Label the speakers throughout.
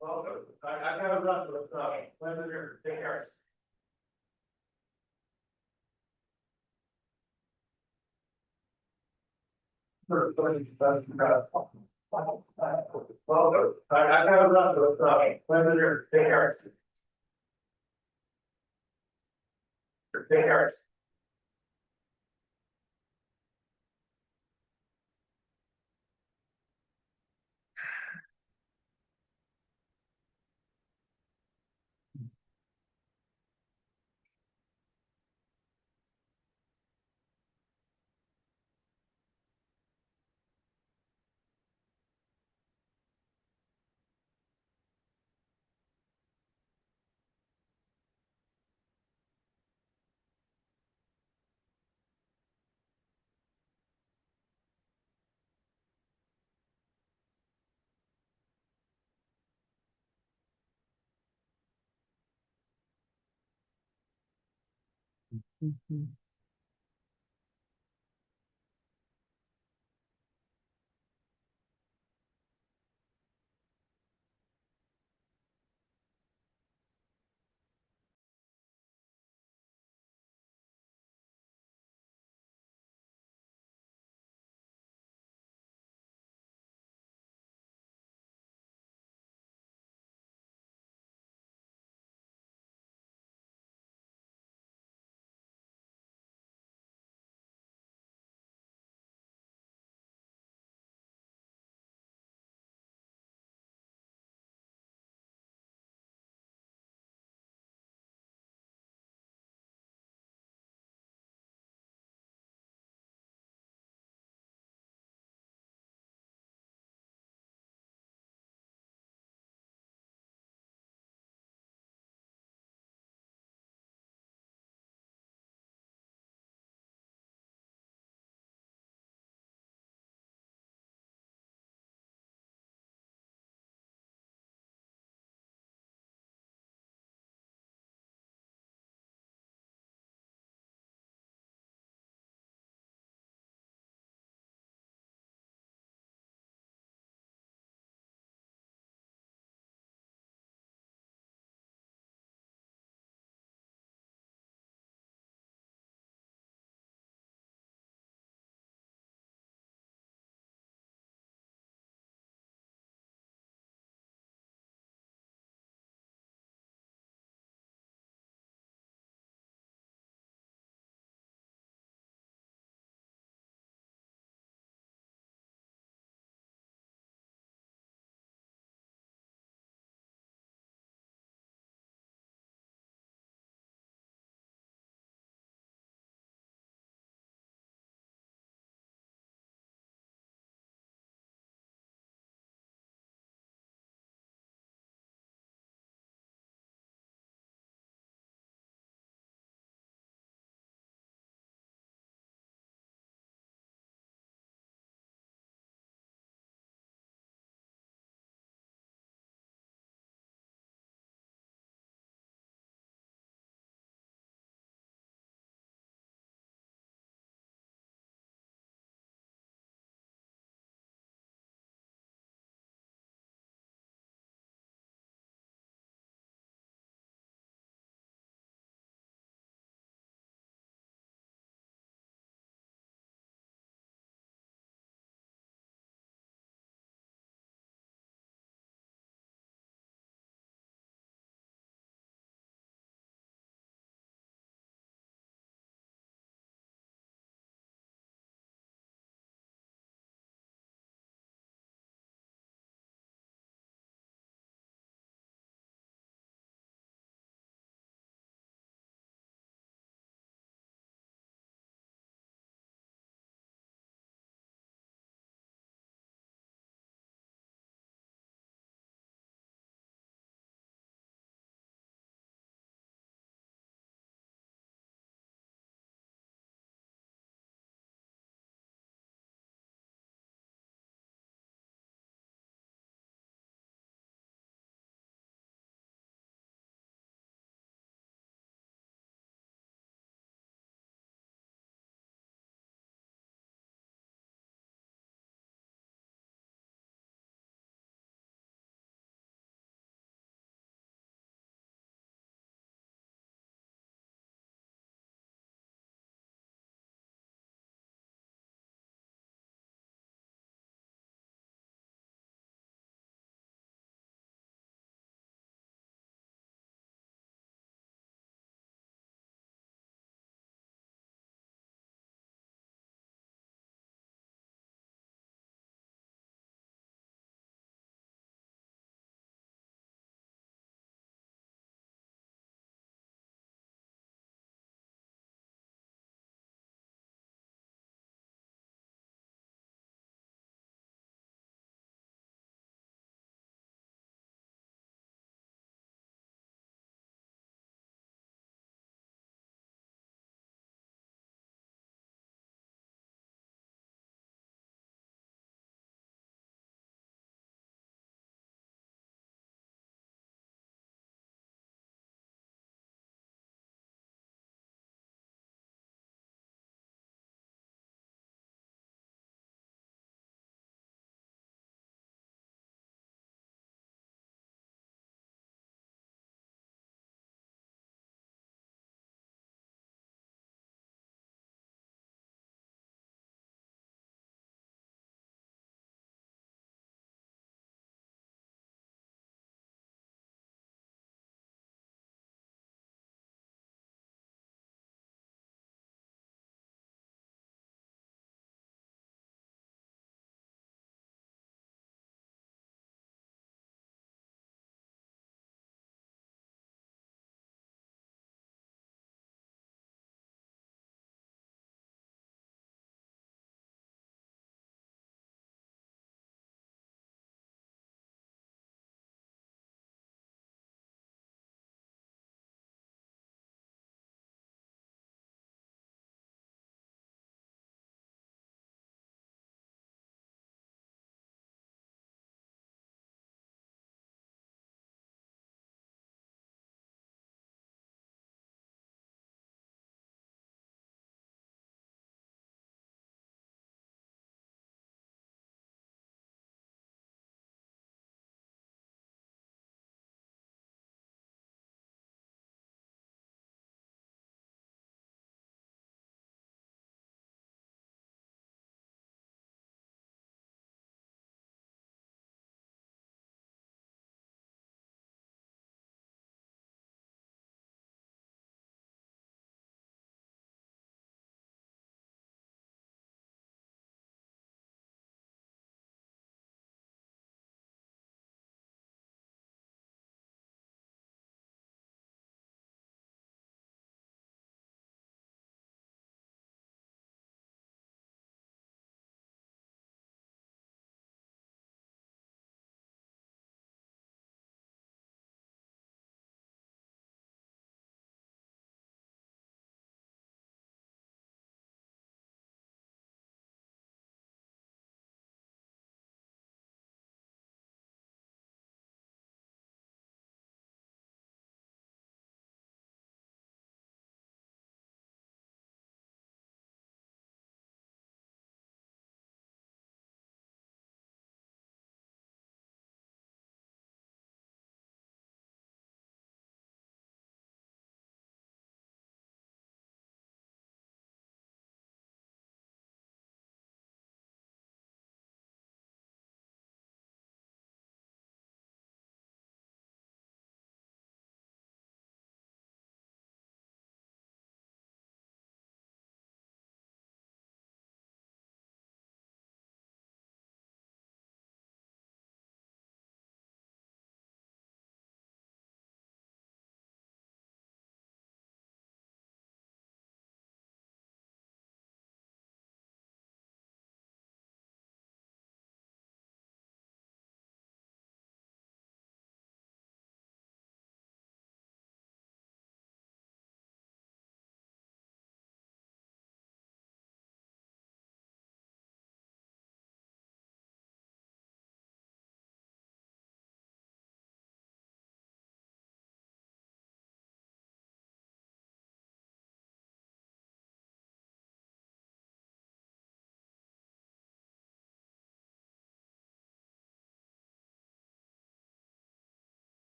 Speaker 1: Well, I gotta run, but, Linda here, take care. Well, I gotta run, but, Linda here, take care. Take care.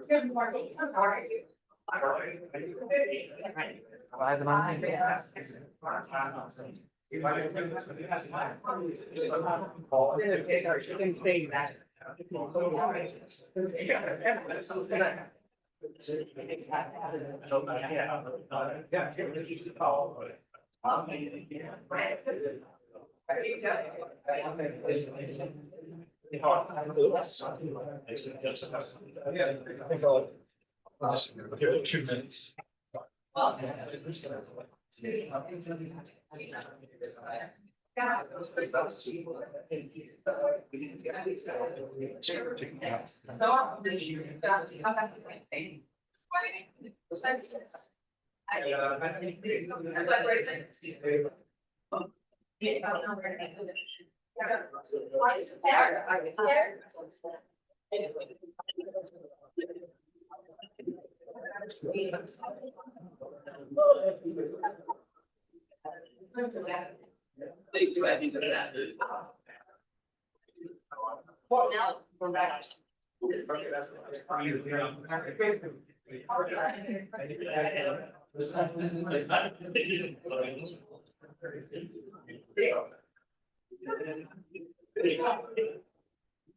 Speaker 2: Good morning. How are you?
Speaker 1: Give it 2 minutes.
Speaker 2: Now, we're back.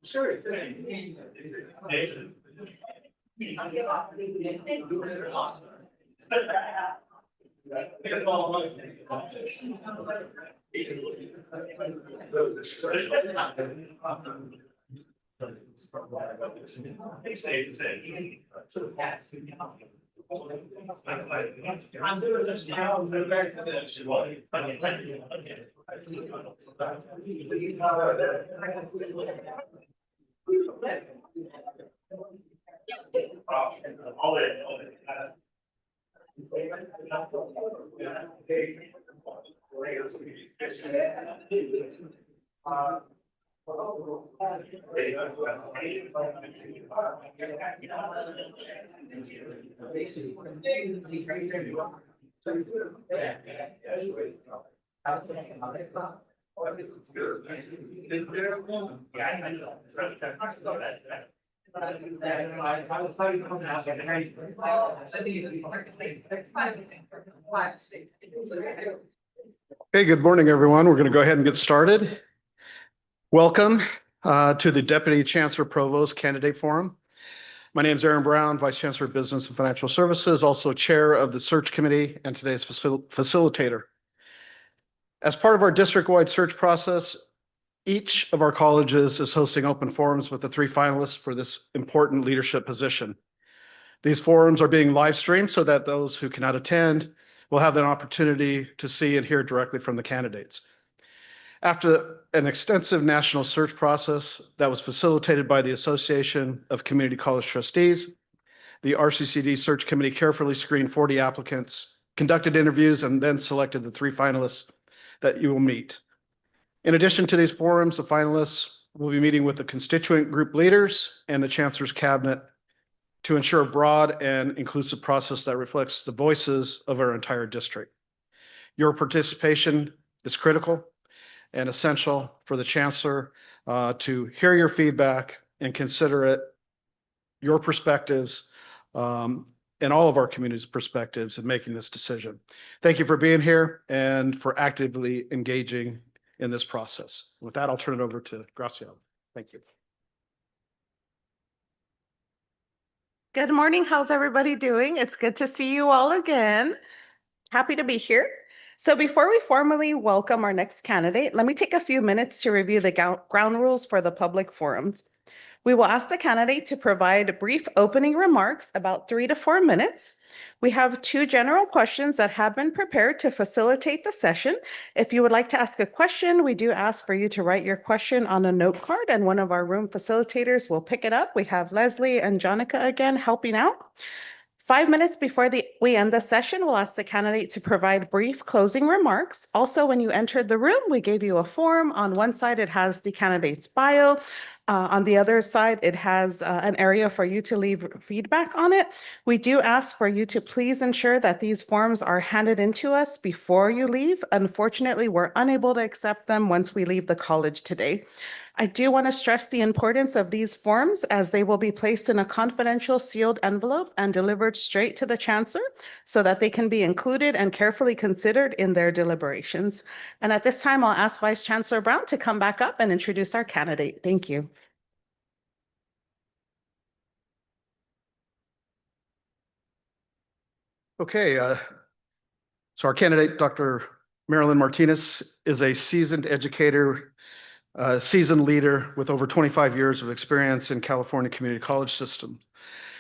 Speaker 1: Sure. I'm doing this now. I'm going back to this.
Speaker 3: Hey, good morning, everyone. We're going to go ahead and get started. Welcome to the Deputy Chancellor Provost Candidate Forum. My name is Aaron Brown, Vice Chancellor of Business and Financial Services, also Chair of the Search Committee and today's facilitator. As part of our district-wide search process, each of our colleges is hosting open forums with the 3 finalists for this important leadership position. These forums are being live streamed so that those who cannot attend will have an opportunity to see and hear directly from the candidates. After an extensive national search process that was facilitated by the Association of Community College Trustees, the RCCD Search Committee carefully screened 40 applicants, conducted interviews, and then selected the 3 finalists that you will meet. In addition to these forums, the finalists will be meeting with the constituent group leaders and the Chancellor's Cabinet to ensure a broad and inclusive process that reflects the voices of our entire district. Your participation is critical and essential for the Chancellor to hear your feedback and consider it, your perspectives, and all of our community's perspectives in making this decision. Thank you for being here and for actively engaging in this process. With that, I'll turn it over to Graciela. Thank you.
Speaker 4: Good morning. How's everybody doing? It's good to see you all again. Happy to be here. So before we formally welcome our next candidate, let me take a few minutes to review the ground rules for the public forums. We will ask the candidate to provide brief opening remarks, about 3 to 4 minutes. We have 2 general questions that have been prepared to facilitate the session. If you would like to ask a question, we do ask for you to write your question on a note card and one of our room facilitators will pick it up. We have Leslie and Jonica again helping out. 5 minutes before we end the session, we'll ask the candidate to provide brief closing remarks. Also, when you entered the room, we gave you a form. On one side, it has the candidate's bio. On the other side, it has an area for you to leave feedback on it. We do ask for you to please ensure that these forms are handed into us before you leave. Unfortunately, we're unable to accept them once we leave the college today. I do want to stress the importance of these forms as they will be placed in a confidential sealed envelope and delivered straight to the Chancellor so that they can be included and carefully considered in their deliberations. And at this time, I'll ask Vice Chancellor Brown to come back up and introduce our candidate. Thank you.
Speaker 3: Okay, so our candidate, Dr. Marilyn Martinez, is a seasoned educator, seasoned leader with over 25 years of experience in California community college system.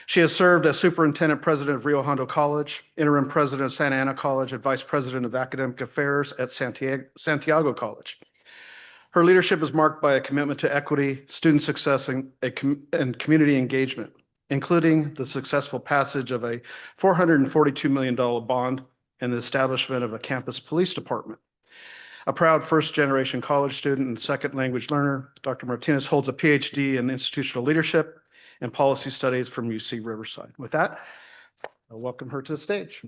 Speaker 3: She has served as superintendent president of Rio Hondo College, interim president of Santa Ana College, and vice president of academic affairs at Santiago College. Her leadership is marked by a commitment to equity, student success, and community engagement, including the successful passage of a $442 million bond and the establishment of a campus police department. A proud first-generation college student and second language learner, Dr. Martinez holds a PhD in institutional leadership and policy studies from UC Riverside. With that, I'll welcome her to the stage.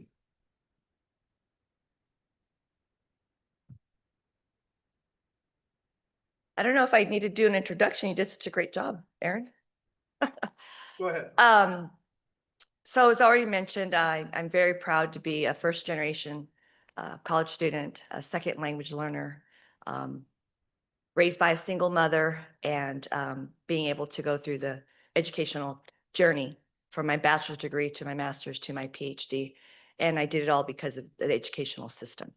Speaker 5: I don't know if I need to do an introduction. You did such a great job, Aaron.
Speaker 3: Go ahead.
Speaker 5: So as already mentioned, I'm very proud to be a first generation college student, a second language learner, raised by a single mother, and being able to go through the educational journey from my bachelor's degree to my master's to my PhD. And I did it all because of the educational system.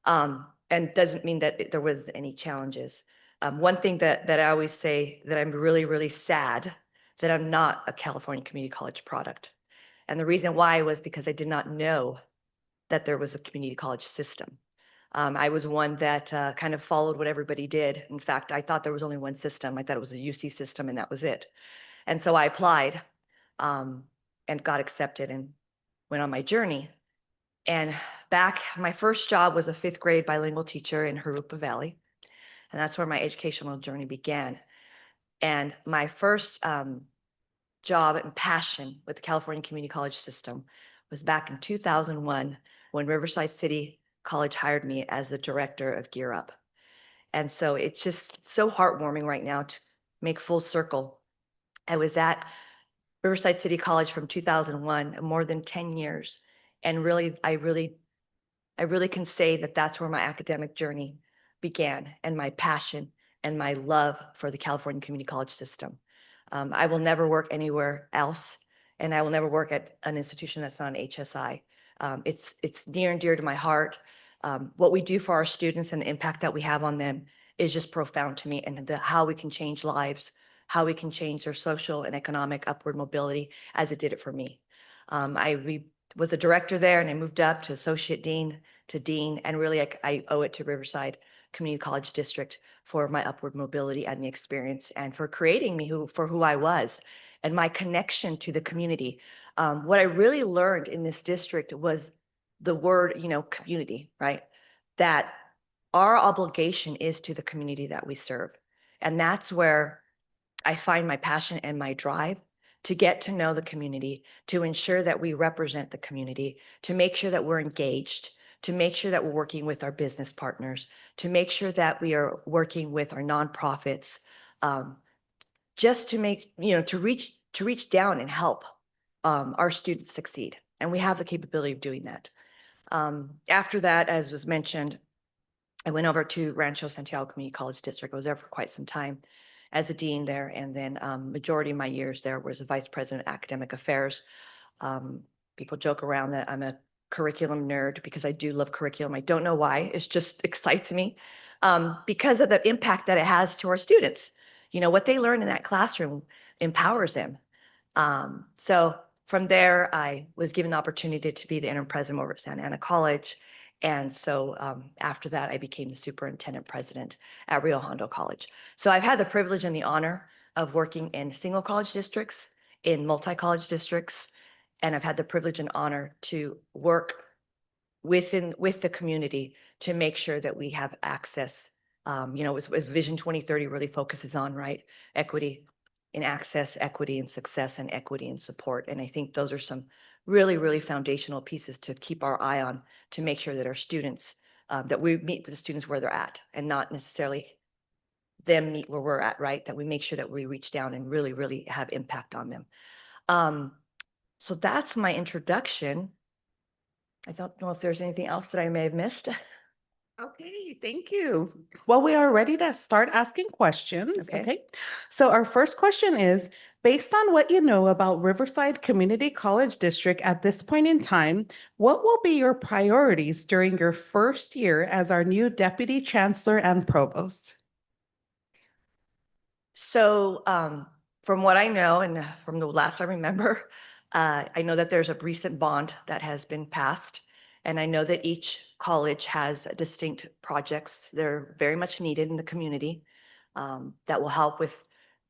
Speaker 5: And doesn't mean that there was any challenges. One thing that I always say that I'm really, really sad that I'm not a California community college product. And the reason why was because I did not know that there was a community college system. I was one that kind of followed what everybody did. In fact, I thought there was only one system. I thought it was a UC system and that was it. And so I applied and got accepted and went on my journey. And my first job was a 5th grade bilingual teacher in Jurupa Valley. And that's where my educational journey began. And my first job and passion with the California community college system was back in 2001 when Riverside City College hired me as the director of Gear Up. And so it's just so heartwarming right now to make full circle. I was at Riverside City College from 2001, more than 10 years. And really, I really can say that that's where my academic journey began, and my passion and my love for the California community college system. I will never work anywhere else, and I will never work at an institution that's not an HSI. It's near and dear to my heart. What we do for our students and the impact that we have on them is just profound to me, and how we can change lives, how we can change their social and economic upward mobility as it did it for me. I was a director there, and I moved up to associate dean to dean, and really I owe it to Riverside Community College District for my upward mobility and the experience, and for creating me for who I was and my connection to the community. What I really learned in this district was the word, community, right? That our obligation is to the community that we serve. And that's where I find my passion and my drive to get to know the community, to ensure that we represent the community, to make sure that we're engaged, to make sure that we're working with our business partners, to make sure that we are working with our nonprofits, just to make, to reach down and help our students succeed. And we have the capability of doing that. After that, as was mentioned, I went over to Rancho Santiago Community College District. I was there for quite some time as a dean there. And then majority of my years there was a vice president of academic affairs. People joke around that I'm a curriculum nerd because I do love curriculum. I don't know why, it just excites me because of the impact that it has to our students. What they learn in that classroom empowers them. So from there, I was given the opportunity to be the interim president over at Santa Ana College. And so after that, I became the superintendent president at Rio Hondo College. So I've had the privilege and the honor of working in single college districts, in multi-college districts, and I've had the privilege and honor to work with the community to make sure that we have access, as Vision 2030 really focuses on, right? Equity in access, equity in success, and equity in support. And I think those are some really, really foundational pieces to keep our eye on, to make sure that our students, that we meet with the students where they're at and not necessarily them meet where we're at, right? That we make sure that we reach down and really, really have impact on them. So that's my introduction. I don't know if there's anything else that I may have missed.
Speaker 4: Okay, thank you. Well, we are ready to start asking questions.
Speaker 5: Okay.
Speaker 4: Okay. So our first question is, based on what you know about Riverside Community College District at this point in time, what will be your priorities during your first year as our new Deputy Chancellor and Provost?
Speaker 5: So from what I know and from the last I remember, I know that there's a recent bond that has been passed. And I know that each college has distinct projects. They're very much needed in the community that will help with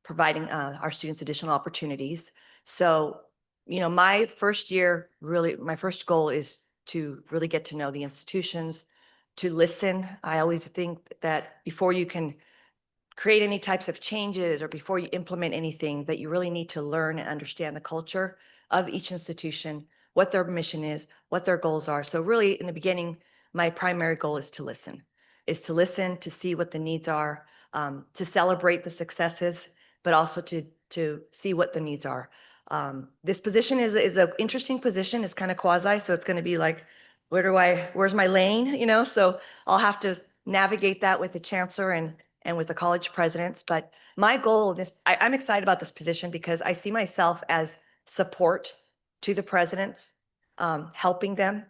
Speaker 5: providing our students additional opportunities. So, my first year, really, my first goal is to really get to know the institutions, to listen. I always think that before you can create any types of changes or before you implement anything, that you really need to learn and understand the culture of each institution, what their mission is, what their goals are. So really in the beginning, my primary goal is to listen, to see what the needs are, to celebrate the successes, but also to see what the needs are. This position is an interesting position. It's kind of quasi, so it's going to be like, where's my lane? So I'll have to navigate that with the chancellor and with the college presidents. But my goal I'm excited about this position because I see myself as support to the presidents, helping them.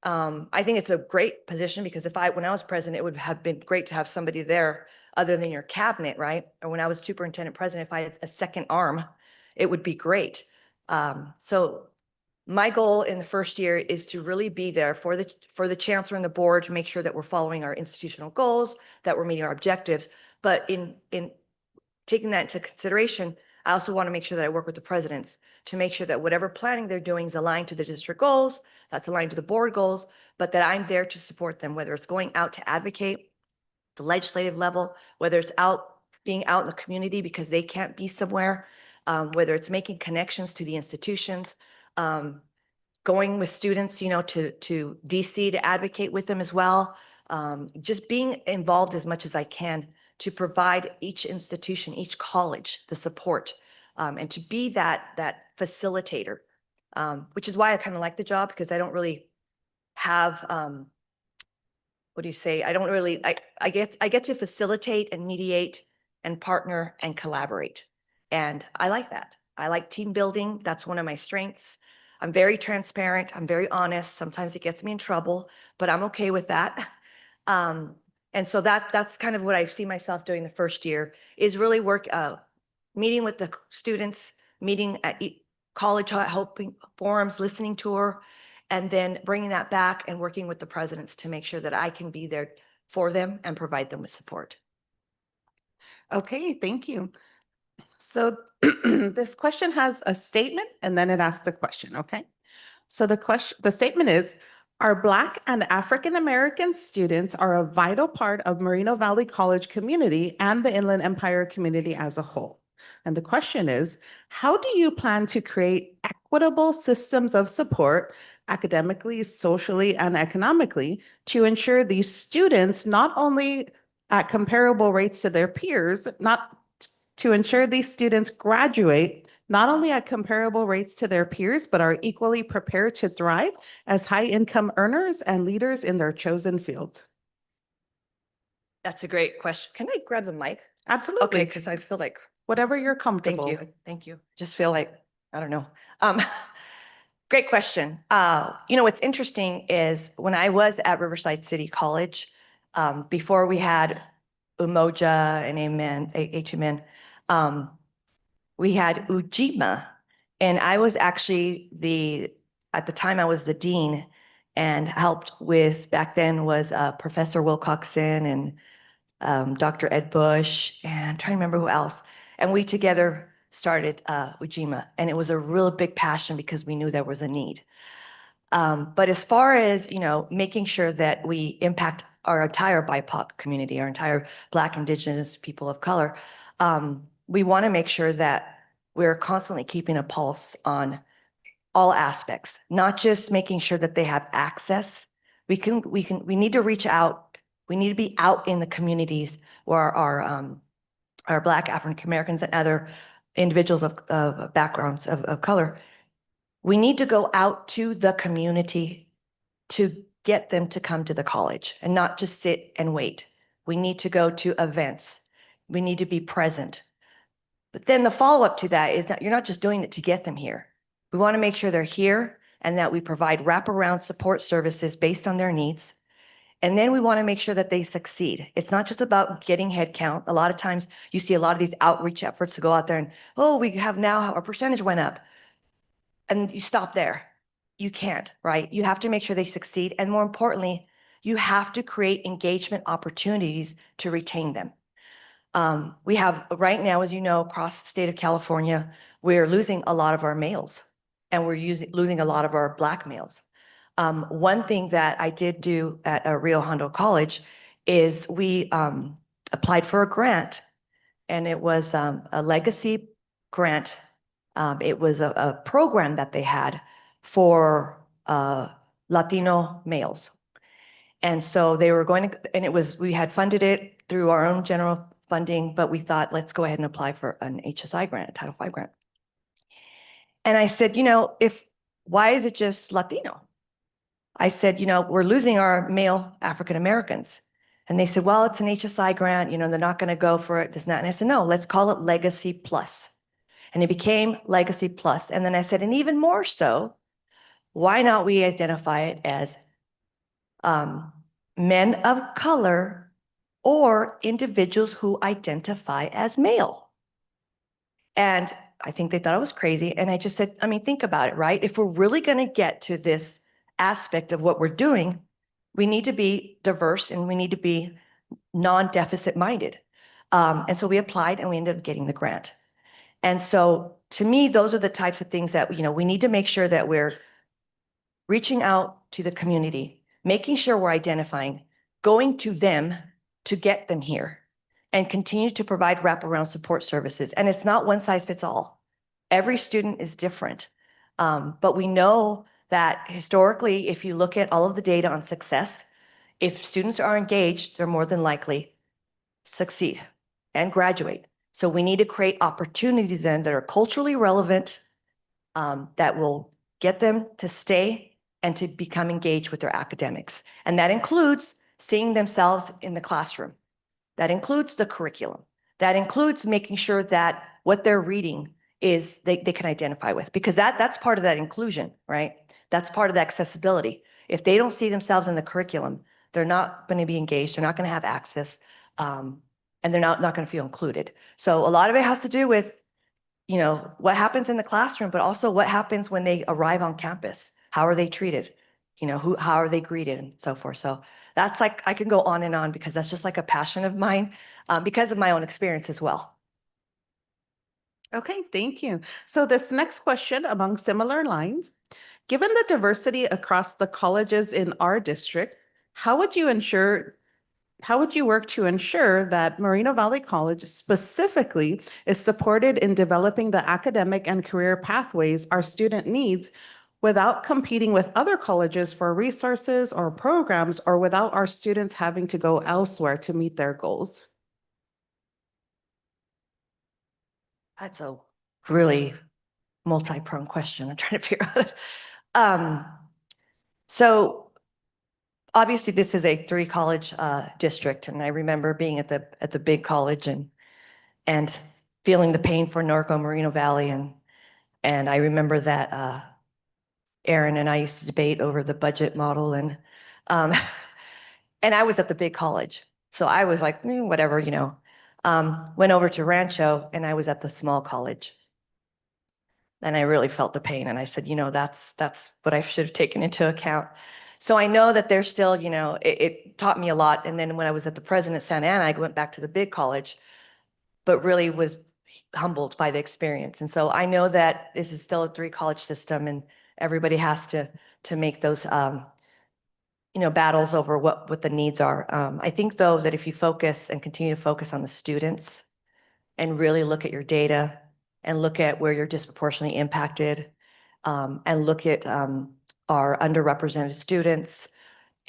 Speaker 5: I think it's a great position because when I was president, it would have been great to have somebody there other than your cabinet, right? Or when I was superintendent president, if I had a second arm, it would be great. So my goal in the first year is to really be there for the chancellor and the board to make sure that we're following our institutional goals, that we're meeting our objectives. But in taking that into consideration, I also want to make sure that I work with the presidents to make sure that whatever planning they're doing is aligned to the district goals, that's aligned to the board goals, but that I'm there to support them, whether it's going out to advocate the legislative level, whether it's being out in the community because they can't be somewhere, whether it's making connections to the institutions, going with students, to DC to advocate with them as well. Just being involved as much as I can to provide each institution, each college, the support, and to be that facilitator, which is why I kind of like the job because I don't really have, what do you say? I don't really, I get to facilitate and mediate and partner and collaborate. And I like that. I like team building. That's one of my strengths. I'm very transparent. I'm very honest. Sometimes it gets me in trouble, but I'm okay with that. And so that's kind of what I see myself doing the first year is really meeting with the students, meeting at college helping forums, listening tour, and then bringing that back and working with the presidents to make sure that I can be there for them and provide them with support.
Speaker 4: Okay, thank you. So this question has a statement and then it asks the question, okay? So the statement is, our Black and African American students are a vital part of Moreno Valley College community and the Inland Empire community as a whole. And the question is, how do you plan to create equitable systems of support academically, socially, and economically to ensure these students not only at comparable rates to their peers, to ensure these students graduate not only at comparable rates to their peers, but are equally prepared to thrive as high-income earners and leaders in their chosen field?
Speaker 5: That's a great question. Can I grab the mic?
Speaker 4: Absolutely.
Speaker 5: Okay, because I feel like,
Speaker 4: whatever you're comfortable
Speaker 5: thank you,
Speaker 4: with.
Speaker 5: thank you. Just feel like, I don't know. Great question. What's interesting is when I was at Riverside City College, before we had Umoja and Amen, we had Ujima, and I was actually at the time I was the dean and helped with, back then was Professor Wilcoxon and Dr. Ed Bush, and I'm trying to remember who else. And we together started Ujima, and it was a real big passion because we knew there was a need. But as far as, making sure that we impact our entire BIPOC community, our entire Black, Indigenous, people of color, we want to make sure that we're constantly keeping a pulse on all aspects, not just making sure that they have access. We need to reach out. We need to be out in the communities where our or Black African Americans and other individuals of backgrounds of color, we need to go out to the community to get them to come to the college and not just sit and wait. We need to go to events. We need to be present. But then the follow-up to that is that you're not just doing it to get them here. We want to make sure they're here and that we provide wraparound support services based on their needs. And then we want to make sure that they succeed. It's not just about getting head count. A lot of times you see a lot of these outreach efforts to go out there and, oh, we have now, our percentage went up. And you stop there. You can't, right? You have to make sure they succeed. And more importantly, you have to create engagement opportunities to retain them. We have right now, as you know, across the state of California, we're losing a lot of our males and we're losing a lot of our Black males. One thing that I did do at Rio Hondo College is we applied for a grant, and it was a legacy grant. It was a program that they had for Latino males. And so they were going to, and we had funded it through our own general funding, but we thought, let's go ahead and apply for an HSI grant, a Title V grant. And I said, why is it just Latino? I said, we're losing our male African Americans. And they said, well, it's an HSI grant, they're not going to go for it, this and that. And I said, no, let's call it Legacy Plus. And it became Legacy Plus. And then I said, and even more so, why not we identify it as men of color or individuals who identify as male? And I think they thought I was crazy. And I just said, think about it, right? If we're really going to get to this aspect of what we're doing, we need to be diverse and we need to be non-deficit minded. And so we applied and we ended up getting the grant. And so to me, those are the types of things that, we need to make sure that we're reaching out to the community, making sure we're identifying, going to them to get them here, and continue to provide wraparound support services. And it's not one size fits all. Every student is different. But we know that historically, if you look at all of the data on success, if students are engaged, they're more than likely succeed and graduate. So we need to create opportunities then that are culturally relevant, that will get them to stay and to become engaged with their academics. And that includes seeing themselves in the classroom. That includes the curriculum. That includes making sure that what they're reading is they can identify with, because that's part of that inclusion, right? That's part of the accessibility. If they don't see themselves in the curriculum, they're not going to be engaged, they're not going to have access, and they're not going to feel included. So a lot of it has to do with, what happens in the classroom, but also what happens when they arrive on campus. How are they treated? How are they greeted and so forth. So that's like, I can go on and on because that's just like a passion of mine, because of my own experience as well.
Speaker 4: Okay, thank you. So this next question along similar lines, given the diversity across the colleges in our district, how would you work to ensure that Moreno Valley College specifically is supported in developing the academic and career pathways our student needs without competing with other colleges for resources or programs, or without our students having to go elsewhere to meet their goals?
Speaker 5: That's a really multi-pronged question. I'm trying to figure out. So obviously this is a 3-college district, and I remember being at the big college and feeling the pain for Norco Moreno Valley, and I remember that Aaron and I used to debate over the budget model, and and I was at the big college, so I was like, whatever, went over to Rancho, and I was at the small college. And I really felt the pain. And I said, that's what I should have taken into account. So I know that there's still, it taught me a lot. And then when I was at the President Santa Ana, I went back to the big college, but really was humbled by the experience. And so I know that this is still a 3-college system, and everybody has to make those, battles over what the needs are. I think though that if you focus and continue to focus on the students and really look at your data and look at where you're disproportionately impacted, and look at our underrepresented students,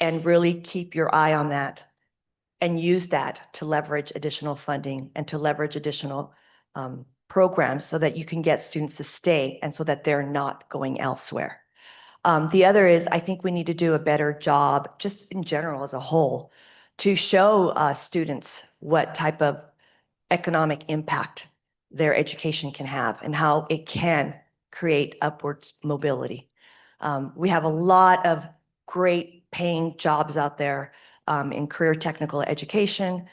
Speaker 5: and really keep your eye on that, and use that to leverage additional funding and to leverage additional programs so that you can get students to stay and so that they're not going elsewhere. The other is, I think we need to do a better job, just in general as a whole, to show students what type of economic impact their education can have and how it can create upwards mobility. We have a lot of great paying jobs out there in career technical education.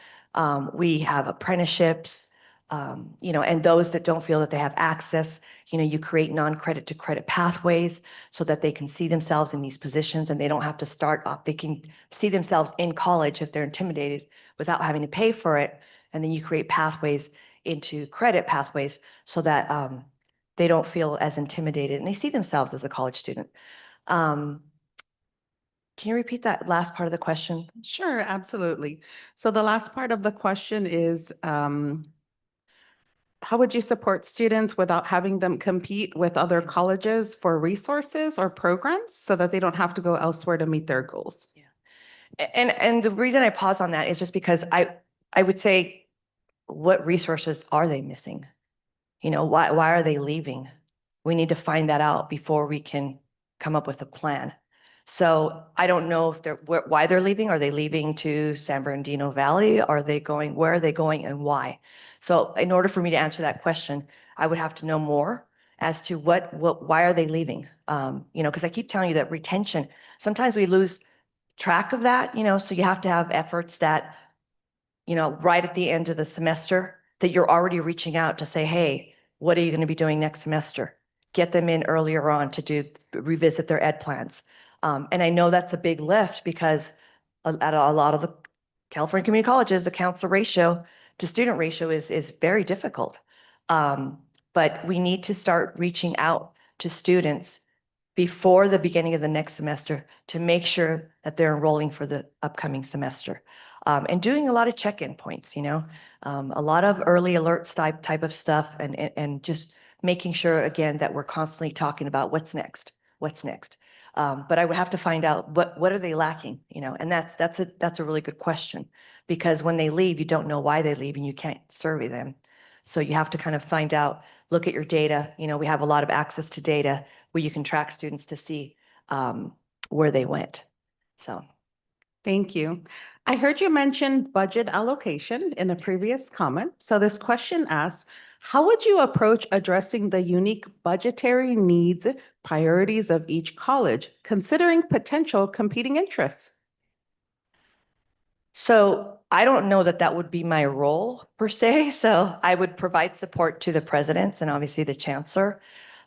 Speaker 5: We have apprenticeships, and those that don't feel that they have access, you create non-credit to credit pathways so that they can see themselves in these positions and they don't have to start off. They can see themselves in college if they're intimidated without having to pay for it. And then you create pathways into credit pathways so that they don't feel as intimidated and they see themselves as a college student. Can you repeat that last part of the question?
Speaker 4: Sure, absolutely. So the last part of the question is, how would you support students without having them compete with other colleges for resources or programs so that they don't have to go elsewhere to meet their goals?
Speaker 5: And the reason I pause on that is just because I would say, what resources are they missing? Why are they leaving? We need to find that out before we can come up with a plan. So I don't know if why they're leaving. Are they leaving to San Bernardino Valley? Where are they going and why? So in order for me to answer that question, I would have to know more as to why are they leaving? Because I keep telling you that retention, sometimes we lose track of that, so you have to have efforts that, right at the end of the semester that you're already reaching out to say, hey, what are you going to be doing next semester? Get them in earlier on to revisit their ed plans. And I know that's a big lift because at a lot of the California community colleges, the counselor ratio to student ratio is very difficult. But we need to start reaching out to students before the beginning of the next semester to make sure that they're enrolling for the upcoming semester. And doing a lot of check-in points, a lot of early alerts type of stuff and just making sure, again, that we're constantly talking about what's next. But I would have to find out what are they lacking, and that's a really good question, because when they leave, you don't know why they leave and you can't survey them. So you have to kind of find out, look at your data. We have a lot of access to data where you can track students to see where they went. So.
Speaker 4: Thank you. I heard you mention budget allocation in a previous comment. So this question asks, how would you approach addressing the unique budgetary needs, priorities of each college, considering potential competing interests?
Speaker 5: So I don't know that would be my role per se. So I would provide support to the presidents and obviously the chancellor.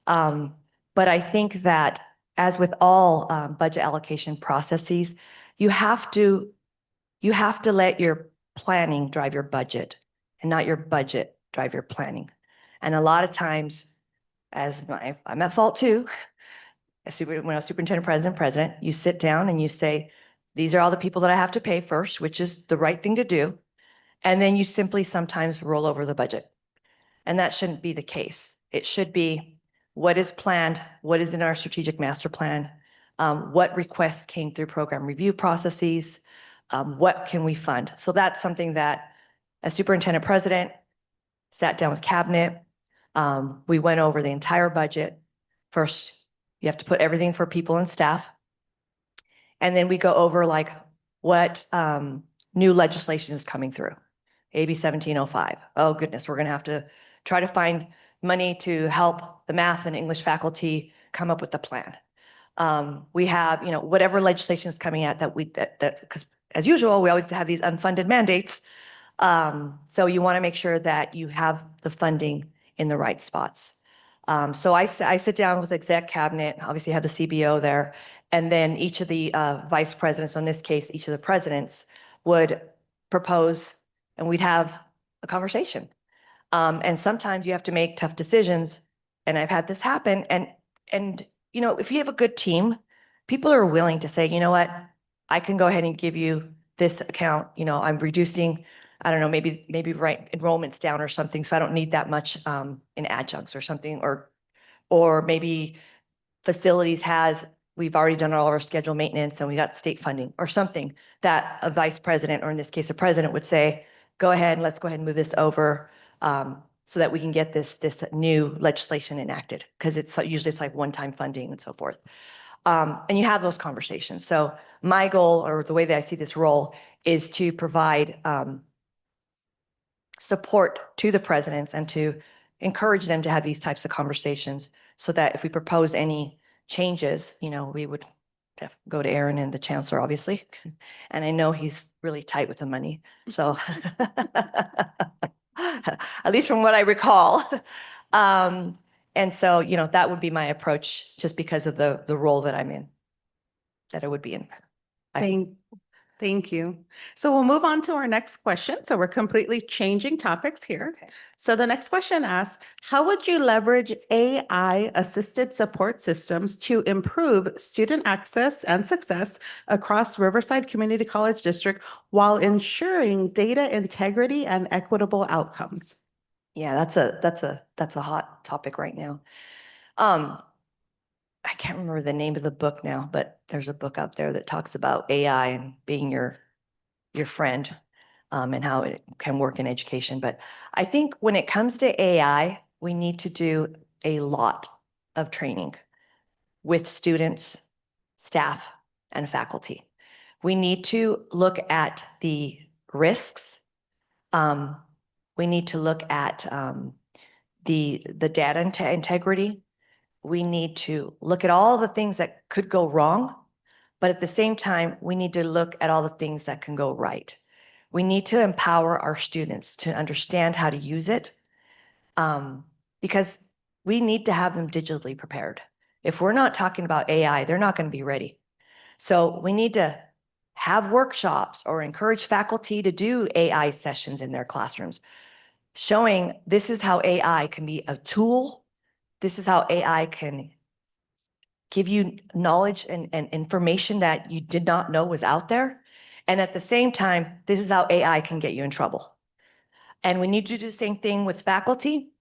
Speaker 5: But I think that as with all budget allocation processes, you have to let your planning drive your budget and not your budget drive your planning. And a lot of times, I'm at fault too, when I was superintendent president, you sit down and you say, these are all the people that I have to pay first, which is the right thing to do. And then you simply sometimes roll over the budget. And that shouldn't be the case. It should be what is planned, what is in our strategic master plan, what requests came through program review processes, what can we fund? So that's something that as superintendent president sat down with cabinet. We went over the entire budget. First, you have to put everything for people and staff. And then we go over like what new legislation is coming through. AB 1705. Oh goodness, we're gonna have to try to find money to help the math and English faculty come up with the plan. We have, whatever legislation is coming out because as usual, we always have these unfunded mandates. So you want to make sure that you have the funding in the right spots. So I sit down with exec cabinet, obviously have the CBO there, and then each of the vice presidents, so in this case, each of the presidents would propose, and we'd have a conversation. And sometimes you have to make tough decisions, and I've had this happen. And if you have a good team, people are willing to say, you know what, I can go ahead and give you this account. I'm reducing, I don't know, maybe write enrollments down or something, so I don't need that much in adjuncts or something, or maybe facilities has we've already done all our schedule maintenance and we got state funding or something that a vice president, or in this case, a president would say, go ahead, let's go ahead and move this over so that we can get this new legislation enacted, because usually it's like one-time funding and so forth. And you have those conversations. So my goal, or the way that I see this role, is to provide support to the presidents and to encourage them to have these types of conversations, so that if we propose any changes, we would go to Aaron and the chancellor, obviously. And I know he's really tight with the money. So at least from what I recall. And so, that would be my approach, just because of the role that I'm in, that I would be in.
Speaker 4: Thank you. So we'll move on to our next question. So we're completely changing topics here.
Speaker 5: Okay.
Speaker 4: So the next question asks, how would you leverage AI-assisted support systems to improve student access and success across Riverside Community College District while ensuring data integrity and equitable outcomes?
Speaker 5: Yeah, that's a hot topic right now. I can't remember the name of the book now, but there's a book out there that talks about AI and being your friend, and how it can work in education. But I think when it comes to AI, we need to do a lot of training with students, staff, and faculty. We need to look at the risks. We need to look at the data integrity. We need to look at all the things that could go wrong, but at the same time, we need to look at all the things that can go right. We need to empower our students to understand how to use it, because we need to have them digitally prepared. If we're not talking about AI, they're not going to be ready. So we need to have workshops or encourage faculty to do AI sessions in their classrooms, showing this is how AI can be a tool. This is how AI can give you knowledge and information that you did not know was out there. And at the same time, this is how AI can get you in trouble. And we need to do the same thing with faculty,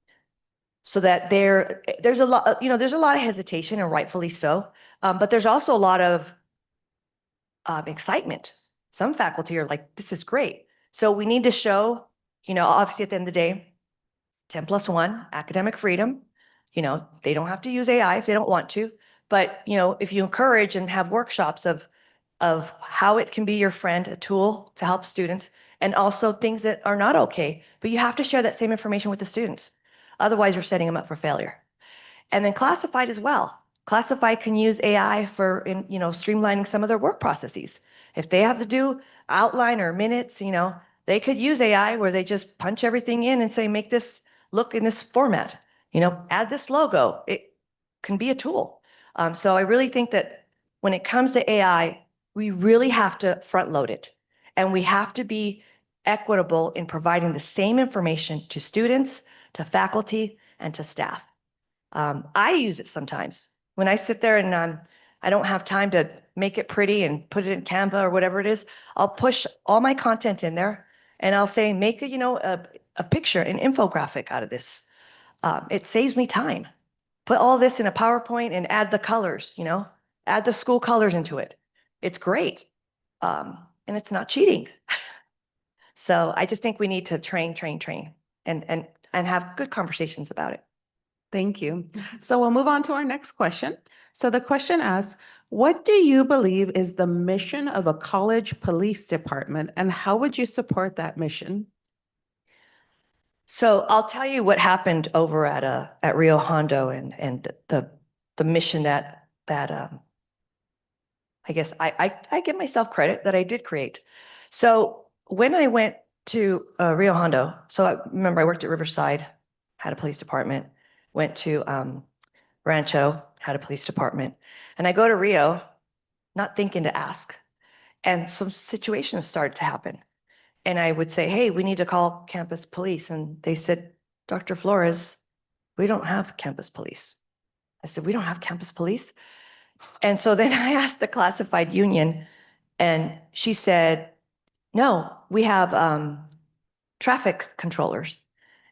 Speaker 5: so that there's a lot, there's a lot of hesitation, and rightfully so. But there's also a lot of excitement. Some faculty are like, this is great. So we need to show, obviously at the end of the day, 10+1, academic freedom. They don't have to use AI if they don't want to. But, if you encourage and have workshops of how it can be your friend, a tool to help students, and also things that are not okay, but you have to share that same information with the students. Otherwise, you're setting them up for failure. And then classified as well. Classified can use AI for streamlining some of their work processes. If they have to do outline or minutes, they could use AI where they just punch everything in and say, make this look in this format, add this logo. It can be a tool. So I really think that when it comes to AI, we really have to front load it, and we have to be equitable in providing the same information to students, to faculty, and to staff. I use it sometimes when I sit there and I don't have time to make it pretty and put it in Canva or whatever it is. I'll push all my content in there, and I'll say, make a picture, an infographic out of this. It saves me time. Put all this in a PowerPoint and add the colors, add the school colors into it. It's great. And it's not cheating. So I just think we need to train, and have good conversations about it.
Speaker 4: Thank you. So we'll move on to our next question. So the question asks, what do you believe is the mission of a college police department, and how would you support that mission?
Speaker 5: So I'll tell you what happened over at Rio Hondo, and the mission that I guess I give myself credit that I did create. So when I went to Rio Hondo, so I remember I worked at Riverside, had a police department, went to Rancho, had a police department, and I go to Rio, not thinking to ask, and some situations started to happen. And I would say, hey, we need to call campus police. And they said, Dr. Flores, we don't have campus police. I said, we don't have campus police? And so then I asked the classified union, and she said, no, we have traffic controllers.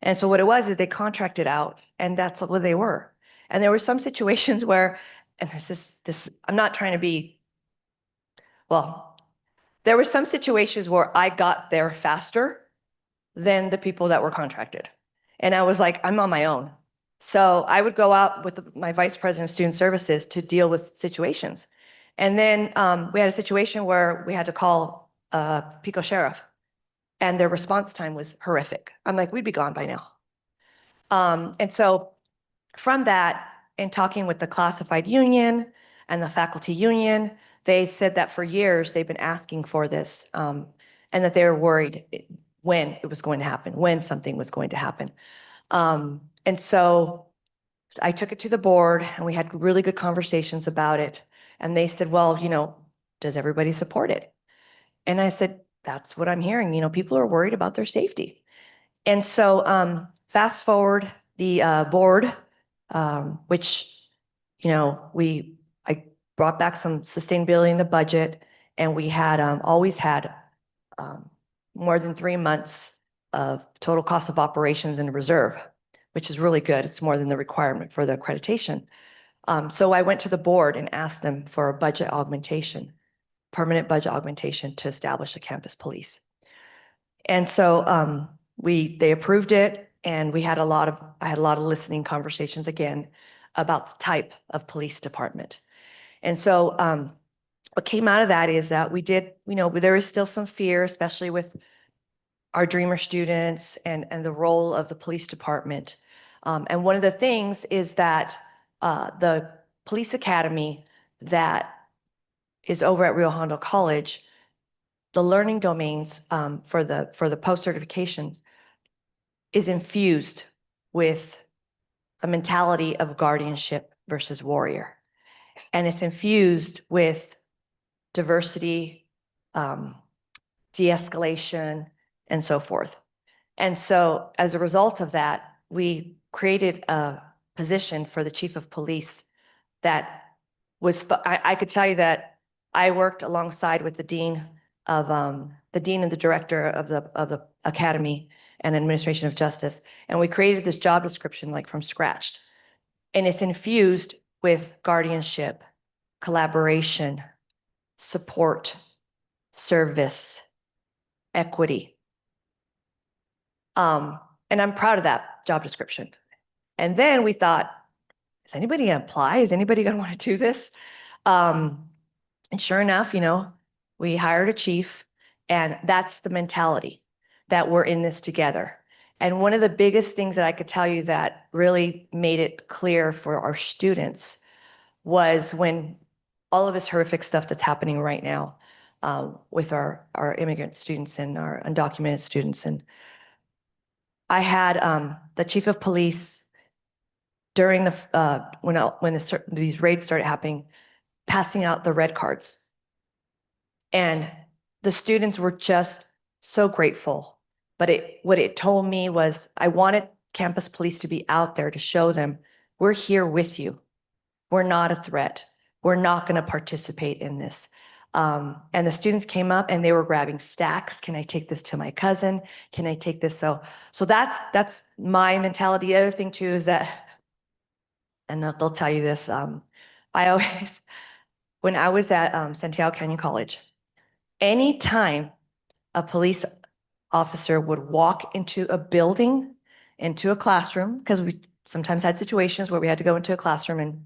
Speaker 5: And so what it was is they contracted out, and that's what they were. And there were some situations where and I'm not trying to be, well, there were some situations where I got there faster than the people that were contracted. And I was like, I'm on my own. So I would go out with my vice president of student services to deal with situations. And then we had a situation where we had to call Pico Sheriff, and their response time was horrific. I'm like, we'd be gone by now. And so from that, in talking with the classified union and the faculty union, they said that for years they've been asking for this, and that they were worried when it was going to happen, when something was going to happen. And so I took it to the board, and we had really good conversations about it. And they said, well, you know, does everybody support it? And I said, that's what I'm hearing. You know, people are worried about their safety. And so fast forward, the board, which, you know, I brought back some sustainability in the budget, and we had always had more than 3 months of total cost of operations in reserve, which is really good. It's more than the requirement for the accreditation. So I went to the board and asked them for a budget augmentation, permanent budget augmentation to establish a campus police. And so they approved it, and I had a lot of listening conversations again about the type of police department. And so what came out of that is that we did, you know, there is still some fear, especially with our dreamer students and the role of the police department. And one of the things is that the police academy that is over at Rio Hondo College, the learning domains for the post certifications is infused with a mentality of guardianship versus warrior. And it's infused with diversity, de-escalation, and so forth. And so as a result of that, we created a position for the chief of police that was, I could tell you that I worked alongside with the dean and the director of the academy and administration of justice. And we created this job description like from scratch. And it's infused with guardianship, collaboration, support, service, equity. And I'm proud of that job description. And then we thought, is anybody gonna apply? Is anybody gonna want to do this? And sure enough, you know, we hired a chief, and that's the mentality that we're in this together. And one of the biggest things that I could tell you that really made it clear for our students was when all of this horrific stuff that's happening right now with our immigrant students and our undocumented students. And I had the chief of police during these raids started happening, passing out the red cards. And the students were just so grateful. But what it told me was I wanted campus police to be out there to show them, we're here with you. We're not a threat. We're not going to participate in this. And the students came up and they were grabbing stacks. Can I take this to my cousin? Can I take this? So that's my mentality. The other thing too is that, and they'll tell you this, I always, when I was at Santiago Canyon College, anytime a police officer would walk into a building, into a classroom, because we sometimes had situations where we had to go into a classroom and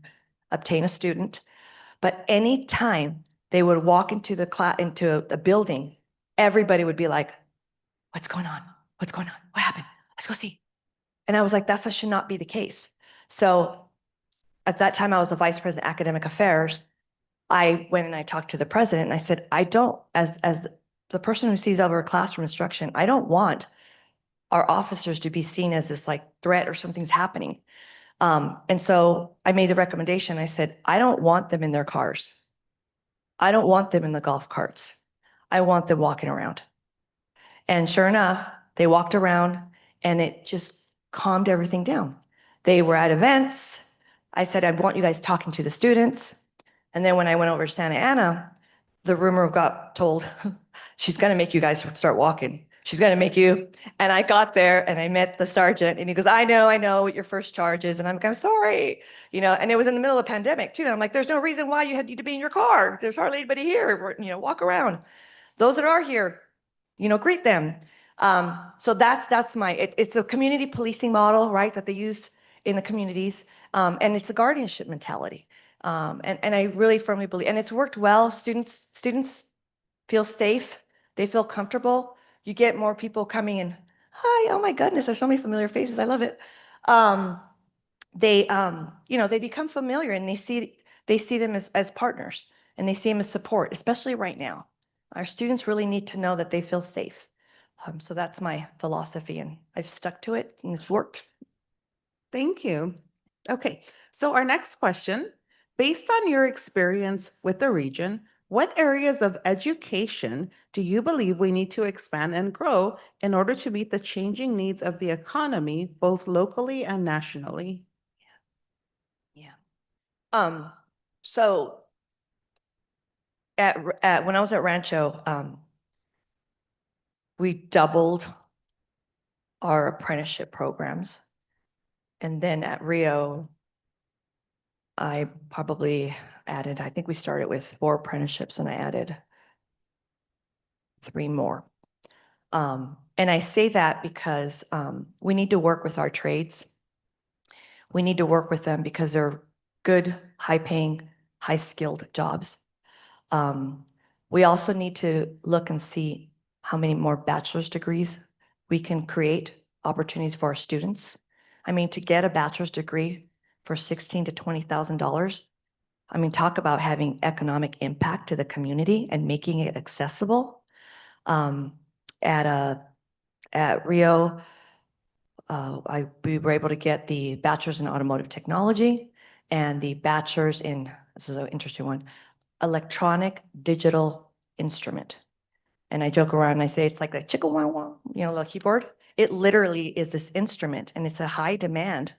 Speaker 5: obtain a student, but anytime they would walk into a building, everybody would be like, what's going on? What's going on? What happened? Let's go see. And I was like, that should not be the case. So at that time, I was the vice president of academic affairs. I went and I talked to the president and I said, I don't, as the person who sees over classroom instruction, I don't want our officers to be seen as this like threat or something's happening. And so I made the recommendation. I said, I don't want them in their cars. I don't want them in the golf carts. I want them walking around. And sure enough, they walked around and it just calmed everything down. They were at events. I said, I want you guys talking to the students. And then when I went over to Santa Ana, the rumor got told, she's going to make you guys start walking. she's going to make you. And I got there and I met the sergeant and he goes, I know what your first charge is. And I'm like, I'm sorry, and it was in the middle of a pandemic too. And I'm like, there's no reason why you had to be in your car. There's hardly anybody here, walk around. Those that are here, greet them. So that's it's a community policing model, right, that they use in the communities. And it's a guardianship mentality. And I really firmly believe, and it's worked well. Students feel safe. They feel comfortable. You get more people coming in. Hi, oh my goodness, there's so many familiar faces. I love it. They become familiar and they see them as partners and they see them as support, especially right now. Our students really need to know that they feel safe. So that's my philosophy and I've stuck to it and it's worked.
Speaker 4: Thank you. Okay, so our next question, based on your experience with the region, what areas of education do you believe we need to expand and grow in order to meet the changing needs of the economy, both locally and nationally?
Speaker 5: Yeah. So when I was at Rancho, we doubled our apprenticeship programs. And then at Rio, I probably added, I think we started with 4 apprenticeships and I added 3 more. And I say that because we need to work with our trades. We need to work with them because they're good, high-paying, high-skilled jobs. We also need to look and see how many more bachelor's degrees we can create opportunities for our students. I mean, to get a bachelor's degree for $16,000 to $20,000, I mean, talk about having economic impact to the community and making it accessible. At Rio, we were able to get the bachelor's in automotive technology and the bachelor's in, this is an interesting one, electronic digital instrument. And I joke around and I say it's like a chicka wow wow, the keyboard. It literally is this instrument and it's a high demand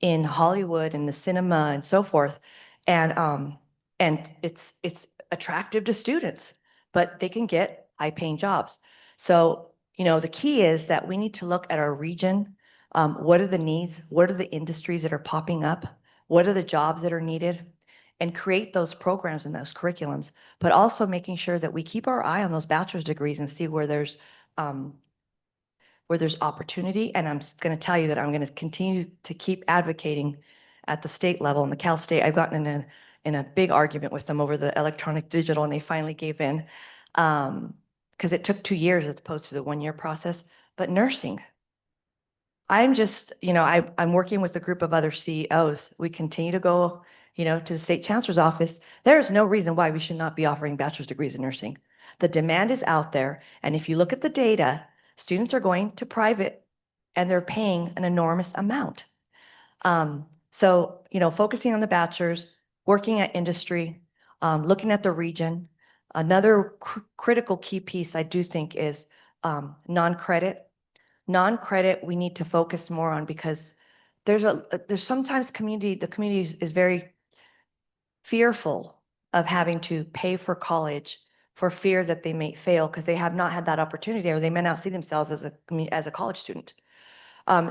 Speaker 5: in Hollywood and the cinema and so forth. And it's attractive to students, but they can get high-paying jobs. So, the key is that we need to look at our region. What are the needs? What are the industries that are popping up? What are the jobs that are needed? And create those programs and those curriculums, but also making sure that we keep our eye on those bachelor's degrees and see where there's opportunity. And I'm going to tell you that I'm going to continue to keep advocating at the state level. In the Cal State, I've gotten in a big argument with them over the electronic digital, and they finally gave in because it took 2 years as opposed to the 1-year process. But nursing, I'm just, I'm working with a group of other CEOs. We continue to go, to the state chancellor's office. There is no reason why we should not be offering bachelor's degrees in nursing. The demand is out there. And if you look at the data, students are going to private and they're paying an enormous amount. So, focusing on the bachelor's, working at industry, looking at the region. Another critical key piece I do think is non-credit. Non-credit we need to focus more on because there's sometimes the community is very fearful of having to pay for college for fear that they may fail because they have not had that opportunity or they may not see themselves as a college student.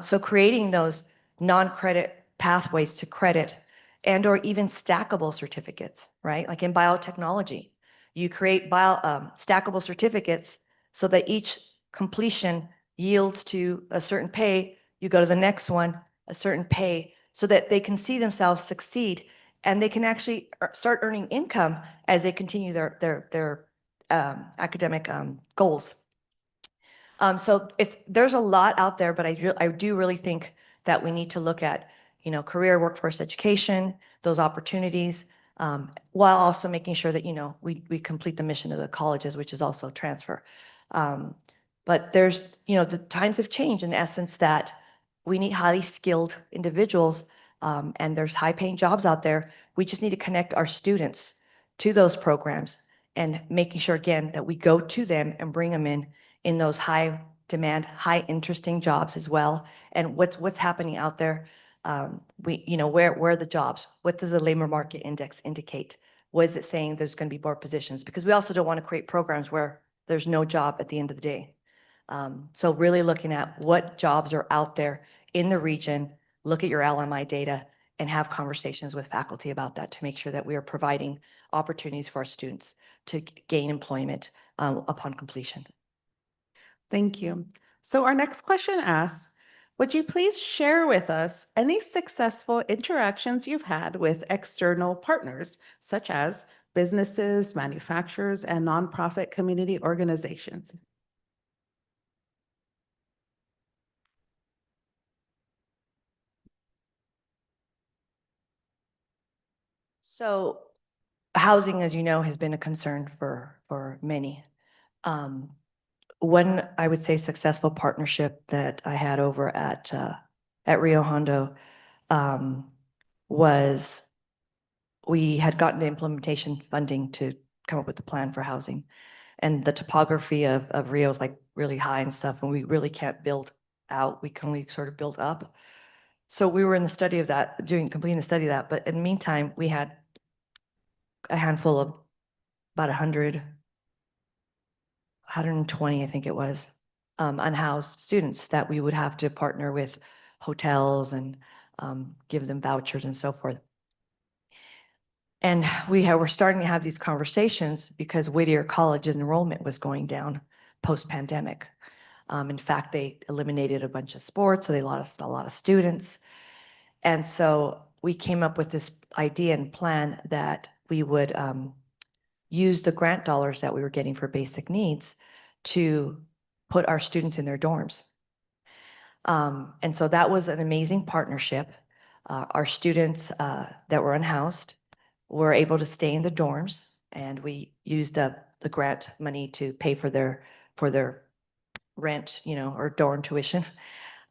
Speaker 5: So creating those non-credit pathways to credit and or even stackable certificates, right? Like in biotechnology, you create stackable certificates so that each completion yields to a certain pay. You go to the next one, a certain pay, so that they can see themselves succeed and they can actually start earning income as they continue their academic goals. So there's a lot out there, but I do really think that we need to look at, career workforce education, those opportunities, while also making sure that, we complete the mission of the colleges, which is also transfer. But there's, the times have changed in essence that we need highly skilled individuals, and there's high paying jobs out there. We just need to connect our students to those programs and making sure again that we go to them and bring them in those high demand, high interesting jobs as well. And what's happening out there, where are the jobs? What does the labor market index indicate? What is it saying there's going to be more positions? Because we also don't want to create programs where there's no job at the end of the day. So really looking at what jobs are out there in the region, look at your LMI data and have conversations with faculty about that to make sure that we are providing opportunities for our students to gain employment upon completion.
Speaker 4: Thank you. So our next question asks, would you please share with us any successful interactions you've had with external partners, such as businesses, manufacturers, and nonprofit community organizations?
Speaker 5: So housing, as you know, has been a concern for many. One, I would say, successful partnership that I had over at Rio Hondo was we had gotten the implementation funding to come up with the plan for housing. And the topography of Rio is like really high and stuff, and we really can't build out. We can only sort of build up. So we were in the study of that, completing the study of that. But in the meantime, we had a handful of about 120, I think it was, unhoused students that we would have to partner with hotels and give them vouchers and so forth. And we're starting to have these conversations because Whittier College's enrollment was going down post-pandemic. In fact, they eliminated a bunch of sports, so they lost a lot of students. And so we came up with this idea and plan that we would use the grant dollars that we were getting for basic needs to put our students in their dorms. And so that was an amazing partnership. Our students that were unhoused were able to stay in the dorms, and we used the grant money to pay for their rent, or dorm tuition.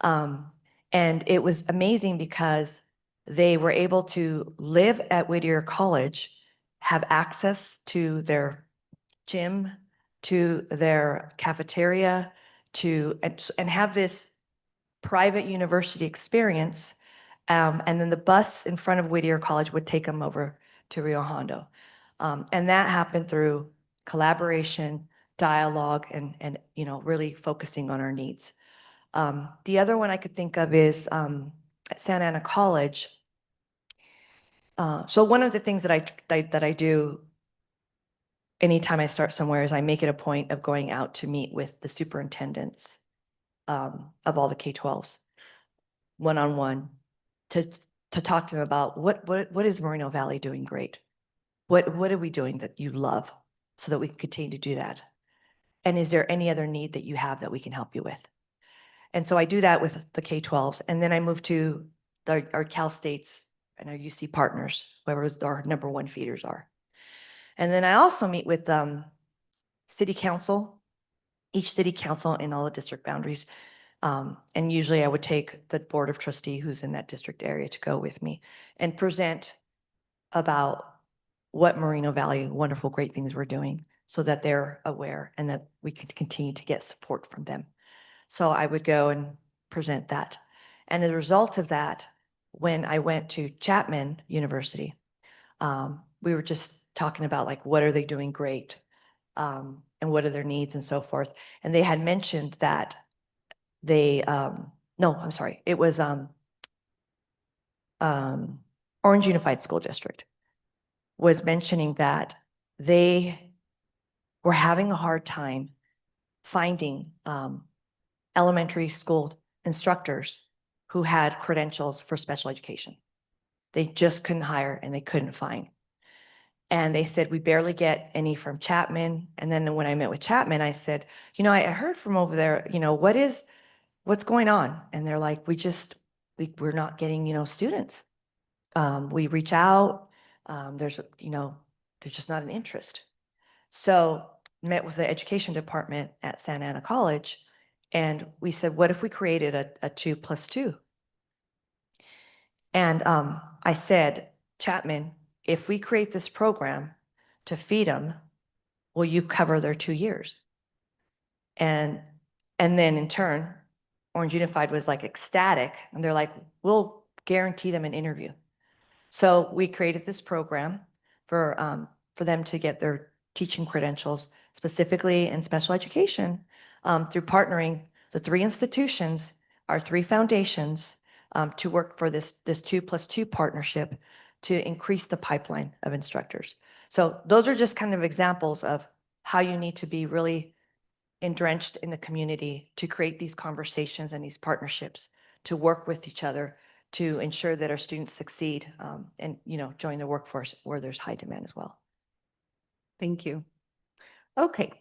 Speaker 5: And it was amazing because they were able to live at Whittier College, have access to their gym, to their cafeteria, and have this private university experience. And then the bus in front of Whittier College would take them over to Rio Hondo. And that happened through collaboration, dialogue, and really focusing on our needs. The other one I could think of is at Santa Ana College. So one of the things that I do anytime I start somewhere is I make it a point of going out to meet with the superintendents of all the K-12s one-on-one to talk to them about what is Moreno Valley doing great? What are we doing that you love so that we can continue to do that? And is there any other need that you have that we can help you with? And so I do that with the K-12s, and then I move to our Cal States and our UC partners, whoever our number one feeders are. And then I also meet with city council, each city council in all the district boundaries. And usually I would take the board of trustee who's in that district area to go with me and present about what Moreno Valley wonderful, great things we're doing so that they're aware and that we can continue to get support from them. So I would go and present that. And as a result of that, when I went to Chapman University, we were just talking about like, what are they doing great? And what are their needs and so forth. And they had mentioned that they, no, I'm sorry. It was Orange Unified School District was mentioning that they were having a hard time finding elementary school instructors who had credentials for special education. They just couldn't hire and they couldn't find. And they said, we barely get any from Chapman. And then when I met with Chapman, I said, I heard from over there, what's going on? And they're like, we're not getting, students. We reach out, there's just not an interest. So met with the education department at Santa Ana College, and we said, what if we created a 2+2? And I said, Chapman, if we create this program to feed them, will you cover their 2 years? And then in turn, Orange Unified was like ecstatic, and they're like, we'll guarantee them an interview. So we created this program for them to get their teaching credentials, specifically in special education, through partnering the 3 institutions, our 3 foundations, to work for this 2+2 partnership to increase the pipeline of instructors. So those are just kind of examples of how you need to be really entrenched in the community to create these conversations and these partnerships to work with each other to ensure that our students succeed, and join the workforce where there's high demand as well.
Speaker 4: Thank you. Okay,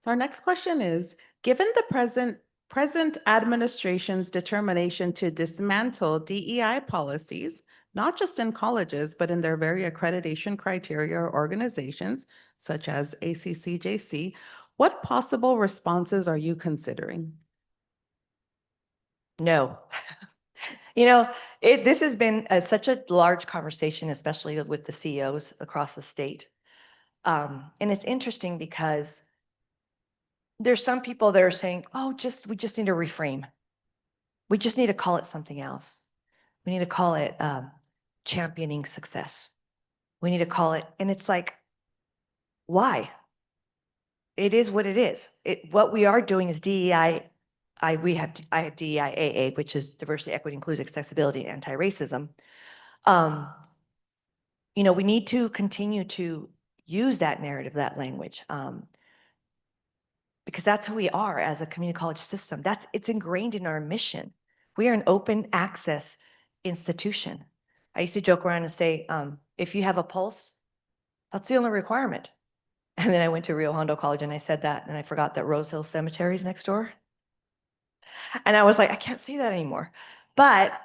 Speaker 4: so our next question is, given the present administration's determination to dismantle DEI policies, not just in colleges, but in their very accreditation criteria or organizations, such as ACCJC, what possible responses are you considering?
Speaker 5: No. This has been such a large conversation, especially with the CEOs across the state. And it's interesting because there's some people that are saying, oh, we just need to reframe. We just need to call it something else. We need to call it championing success. We need to call it, and it's like, why? It is what it is. What we are doing is DEI. I have DEIAA, which is diversity, equity, inclusion, accessibility, and anti-racism. We need to continue to use that narrative, that language, because that's who we are as a community college system. It's ingrained in our mission. We are an open access institution. I used to joke around and say, if you have a pulse, that's the only requirement. And then I went to Rio Hondo College and I said that, and I forgot that Rose Hill Cemetery is next door. And I was like, I can't say that anymore. But,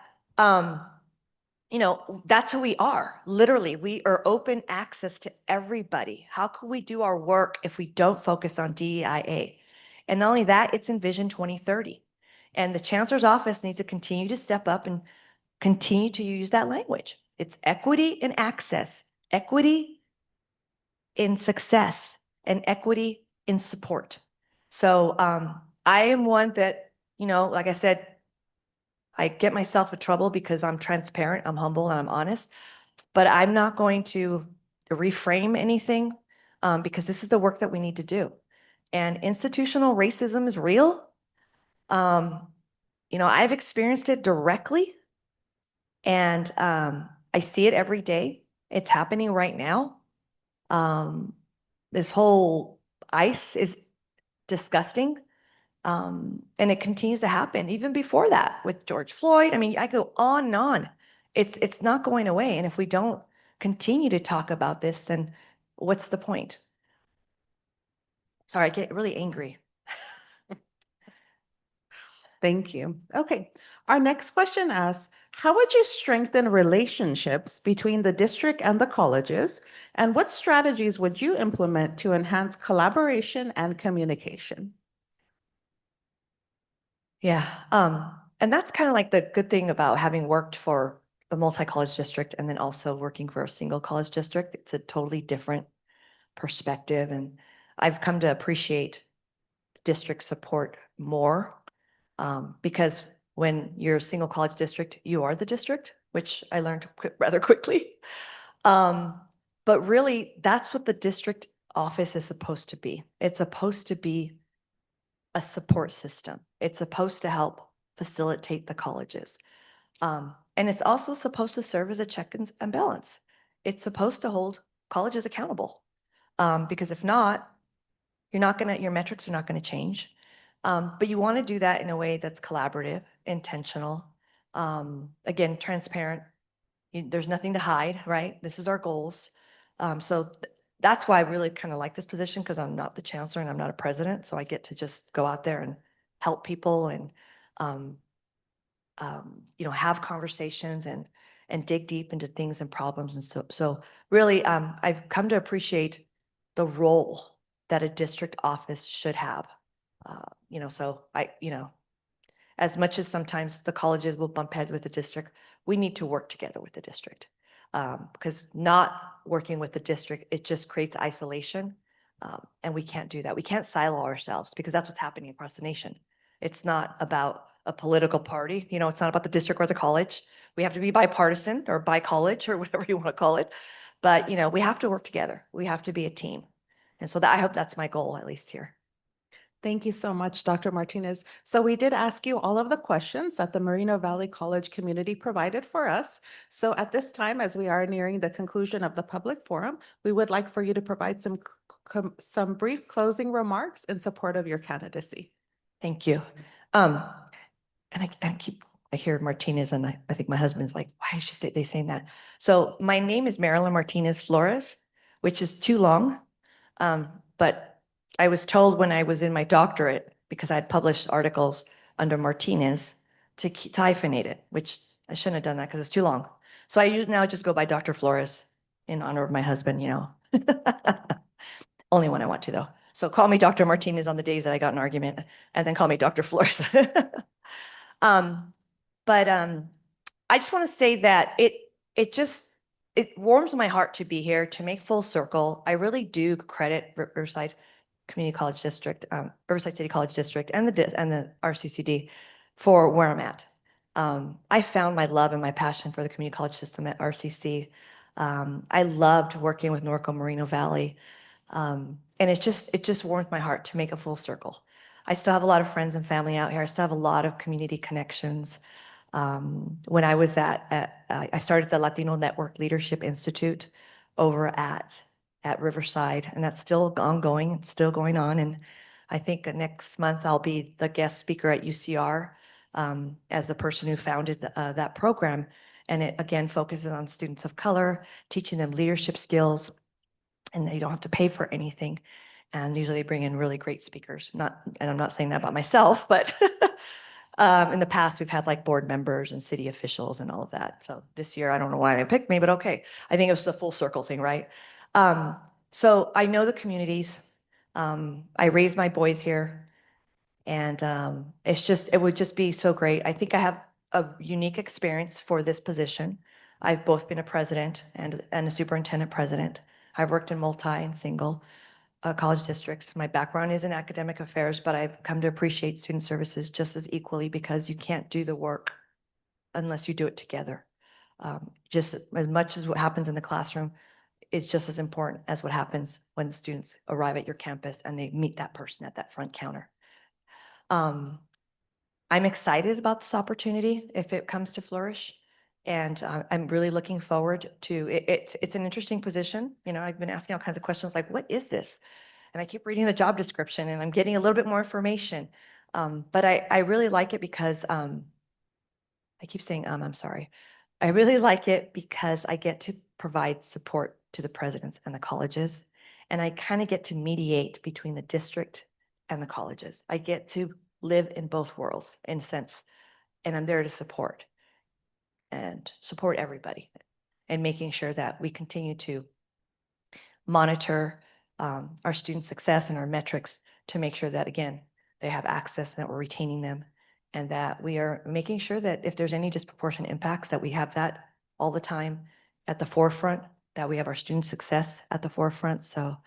Speaker 5: that's who we are. Literally, we are open access to everybody. How can we do our work if we don't focus on DEIA? And not only that, it's in Vision 2030. And the Chancellor's office needs to continue to step up and continue to use that language. It's equity in access, equity in success, and equity in support. So I am one that, like I said, I get myself in trouble because I'm transparent, I'm humble, and I'm honest, but I'm not going to reframe anything because this is the work that we need to do. And institutional racism is real. I've experienced it directly, and I see it every day. It's happening right now. This whole ICE is disgusting. And it continues to happen even before that with George Floyd. I mean, I go on and on. It's not going away. And if we don't continue to talk about this, then what's the point? Sorry, I get really angry.
Speaker 4: Thank you. Okay, our next question asks, how would you strengthen relationships between the district and the colleges? And what strategies would you implement to enhance collaboration and communication?
Speaker 5: Yeah. And that's kind of like the good thing about having worked for a multi-college district and then also working for a single college district. It's a totally different perspective. And I've come to appreciate district support more because when you're a single college district, you are the district, which I learned rather quickly. But really, that's what the district office is supposed to be. It's supposed to be a support system. It's supposed to help facilitate the colleges. And it's also supposed to serve as a check and balance. It's supposed to hold colleges accountable. Because if not, your metrics are not going to change. But you want to do that in a way that's collaborative, intentional, again, transparent. There's nothing to hide, right? This is our goals. So that's why I really kind of like this position, because I'm not the chancellor and I'm not a president. So I get to just go out there and help people and, have conversations and dig deep into things and problems. And so really, I've come to appreciate the role that a district office should have. So as much as sometimes the colleges will bump heads with the district, we need to work together with the district. Because not working with the district, it just creates isolation. And we can't do that. We can't silo ourselves because that's what's happening across the nation. It's not about a political party. It's not about the district or the college. We have to be bipartisan or bi-college or whatever you want to call it. But, we have to work together. We have to be a team. And so I hope that's my goal, at least here.
Speaker 4: Thank you so much, Dr. Martinez. So we did ask you all of the questions that the Moreno Valley College community provided for us. So at this time, as we are nearing the conclusion of the public forum, we would like for you to provide some brief closing remarks in support of your candidacy.
Speaker 5: Thank you. And I hear Martinez, and I think my husband's like, why is they saying that? So my name is Marilyn Martinez Flores, which is too long. But I was told when I was in my doctorate, because I had published articles under Martinez, to hyphenate it, which I shouldn't have done that because it's too long. So I now just go by Dr. Flores in honor of my husband, you know. Only when I want to, though. So call me Dr. Martinez on the days that I got an argument, and then call me Dr. Flores. But I just want to say that it warms my heart to be here, to make full circle. I really do credit Riverside Community College District, Riverside City College District, and the RCCD for where I'm at. I found my love and my passion for the community college system at RCC. I loved working with Norco Moreno Valley. And it just warmed my heart to make a full circle. I still have a lot of friends and family out here. I still have a lot of community connections. When I was I started the Latino Network Leadership Institute over at Riverside, and that's still ongoing. It's still going on. And I think next month I'll be the guest speaker at UCR as the person who founded that program. And it again focuses on students of color, teaching them leadership skills, and they don't have to pay for anything. And usually they bring in really great speakers. And I'm not saying that about myself, but in the past we've had like board members and city officials and all of that. So this year, I don't know why they picked me, but okay. I think it was the full circle thing, right? So I know the communities. I raised my boys here, and it would just be so great. I think I have a unique experience for this position. I've both been a president and a superintendent president. I've worked in multi and single college districts. My background is in academic affairs, but I've come to appreciate student services just as equally, because you can't do the work unless you do it together. Just as much as what happens in the classroom is just as important as what happens when the students arrive at your campus and they meet that person at that front counter. I'm excited about this opportunity if it comes to flourish. And I'm really looking forward to it. It's an interesting position. You know, I've been asking all kinds of questions like, what is this? And I keep reading the job description and I'm getting a little bit more information. But I really like it because I keep saying, I'm sorry. I really like it because I get to provide support to the presidents and the colleges. And I kind of get to mediate between the district and the colleges. I get to live in both worlds in a sense, and I'm there to support everybody, and making sure that we continue to monitor our student success and our metrics to make sure that, again, they have access and that we're retaining them, and that we are making sure that if there's any disproportionate impacts, that we have that all the time at the forefront, that we have our student success at the forefront. So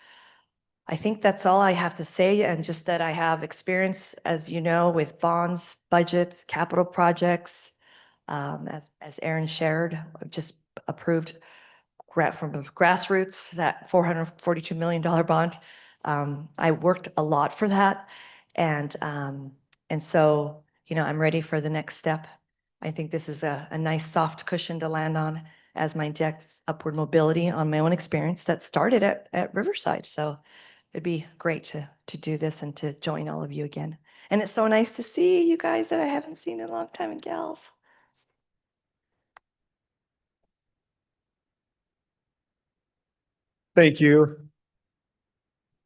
Speaker 5: I think that's all I have to say, and just that I have experience, as you know, with bonds, budgets, capital projects. As Aaron shared, I've just approved from the grassroots, that $442 million bond. I worked a lot for that. And so, you know, I'm ready for the next step. I think this is a nice soft cushion to land on as my next upward mobility on my own experience that started at Riverside. So it'd be great to do this and to join all of you again. And it's so nice to see you guys that I haven't seen in a long time, and gals.
Speaker 3: Thank you.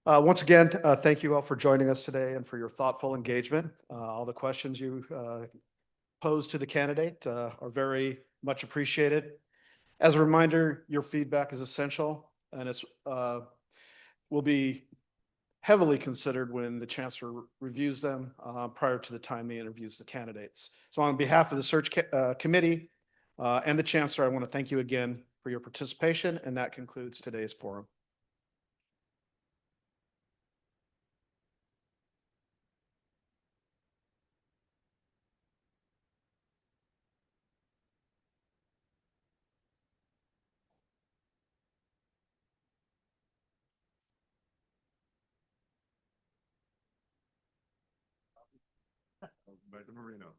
Speaker 3: Once again, thank you all for joining us today and for your thoughtful engagement. All the questions you posed to the candidate are very much appreciated. As a reminder, your feedback is essential, and it's will be heavily considered when the chancellor reviews them prior to the time he interviews the candidates. So on behalf of the search committee and the chancellor, I want to thank you again for your participation, and that concludes today's forum.
Speaker 6: Vice Moreno.